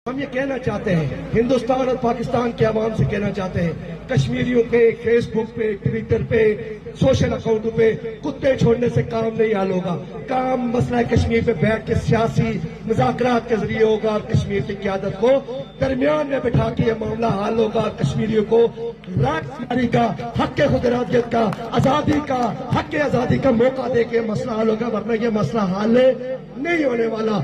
ہم یہ کہنا چاہتے ہیں، ہندوستان اور پاکستان کے عوام سے کہنا چاہتے ہیں، کشمیریوں کے فیس بک پہ، ٹویٹر پہ، سوشل اکاؤنٹوں پہ کتے چھوڑنے سے کام نہیں حل ہوگا۔ کام مسئلہ کشمیر پہ بیٹھ کے سیاسی مذاکرات کے ذریعے ہوگا اور کشمیر کی قیادت کو درمیان میں بٹھا کے یہ معاملہ حل ہوگا۔ کشمیریوں کو رائے کا، حق خود ارادیت کا، آزادی کا، حق آزادی کا موقع دے کے مسئلہ حل ہوگا، ورنہ یہ مسئلہ حل نہیں ہونے والا۔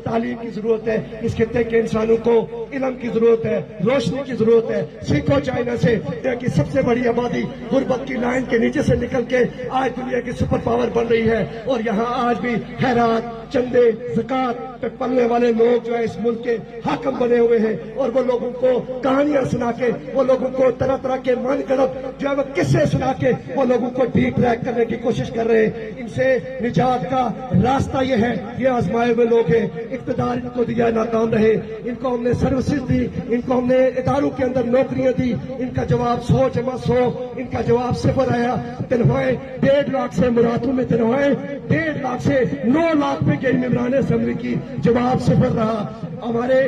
تعلیم کی ضرورت ہے، اس خطے کے انسانوں کو علم کی ضرورت ہے، روشنی کی ضرورت ہے۔ سیکھو چائنا سے، دنیا کی سب سے بڑی آبادی غربت کی لائن کے نیچے سے نکل کے آج دنیا کی سپر پاور بن رہی ہے، اور یہاں آج بھی خیرات، چندے، زکوٰۃ پہ پلنے والے لوگ جو ہے اس ملک کے حاکم بنے ہوئے ہیں، اور وہ لوگوں کو کہانیاں سنا کے، وہ لوگوں کو طرح طرح کے من گڑت جو ہے وہ قصے سنا کے وہ لوگوں کو ڈیپ ٹریک کرنے کی کوشش کر رہے ہیں۔ ان سے نجات کا راستہ یہ ہے، یہ آزمائے ہوئے لوگ ہیں، اقتدار ان کو دیا ناکام رہے، ان کو ہم نے سروسز دی، ان کو ہم نے اداروں کے اندر نوکریاں دی، ان کا جواب 100 جمع 100، ان کا جواب 0 آیا۔ تنخواہیں 1.5 لاکھ سے مراتوں میں تنخواہیں 1.5 لاکھ سے 9 لاکھ پہ گئی ممبران اسمبلی کی، جواب 0 رہا۔ ہمارے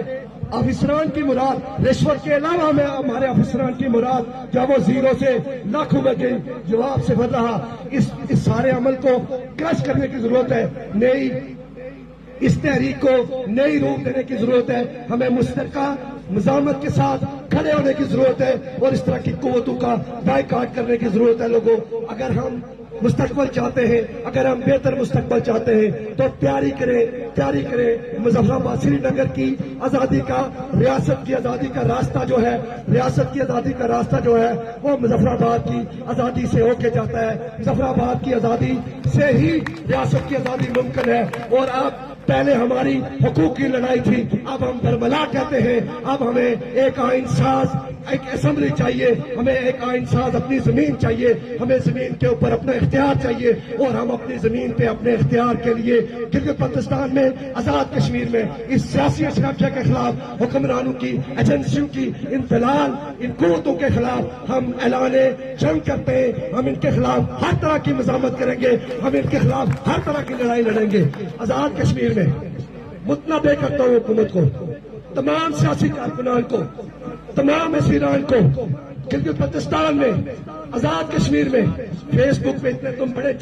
افسران کی مراد رشوت کے علاوہ میں ہمارے افسران کی مراد جب وہ 0 سے لاکھوں میں گئی، جواب 0 رہا۔ اس سارے عمل کو کرش کرنے کی ضرورت ہے، نئی اس تحریک کو نئی روح دینے کی ضرورت ہے۔ ہمیں مشترکہ مزاحمت کے ساتھ کھڑے ہونے کی ضرورت ہے، اور اس طرح کی قوتوں کا بائیکاٹ کرنے کی ضرورت ہے۔ لوگوں، اگر ہم مستقبل چاہتے ہیں، اگر ہم بہتر مستقبل چاہتے ہیں تو تیاری کریں۔ مظفر آباد سری نگر کی آزادی کا، ریاست کی آزادی کا راستہ جو ہے، ریاست کی آزادی کا راستہ جو ہے وہ مظفر آباد کی آزادی سے ہو کے جاتا ہے۔ مظفر آباد کی آزادی سے ہی ریاست کی آزادی ممکن ہے۔ اور اب پہلے ہماری حقوق کی لڑائی تھی، اب ہم برملا کہتے ہیں۔ اب ہمیں ایک آئین ساز، ایک اسمبلی چاہیے، ہمیں ایک آئین ساز اپنی زمین چاہیے، ہمیں زمین کے اوپر اپنا اختیار چاہیے، اور ہم اپنی زمین پہ اپنے اختیار کے لیے گلگت بلتستان میں، آزاد کشمیر میں اس سیاسی اشرافیہ کے خلاف، حکمرانوں کی، ایجنسیوں کی، ان فلال ان قوتوں کے خلاف ہم اعلان جنگ کرتے ہیں۔ ہم ان کے خلاف ہر طرح کی مزاحمت کریں گے، ہم ان کے خلاف ہر طرح کی لڑائی لڑیں گے۔ آزاد کشمیر میں متنبع کرتا ہوں حکومت کو، تمام سیاسی کارکنان کو، تمام اسیران کو، گلگت بلتستان میں، آزاد کشمیر میں، فیس بک پہ اتنے تم بڑے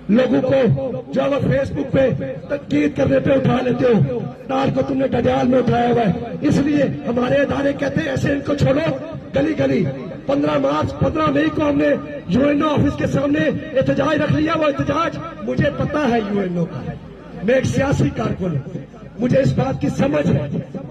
لوگوں کو جو وہ فیس بک پہ تنقید کرنے پہ اٹھا لیتے ہو، نال کو تم نے ڈڈیال میں اٹھایا ہوا ہے۔ اس لیے ہمارے ادارے کہتے ہیں ایسے ان کو چھوڑو، گلی گلی۔ 15 مئی کو ہم نے UN آفس کے سامنے احتجاج رکھ لیا۔ وہ احتجاج مجھے پتا ہے UN کا، میں ایک سیاسی کارکن ہوں، مجھے اس بات کی سمجھ ہے۔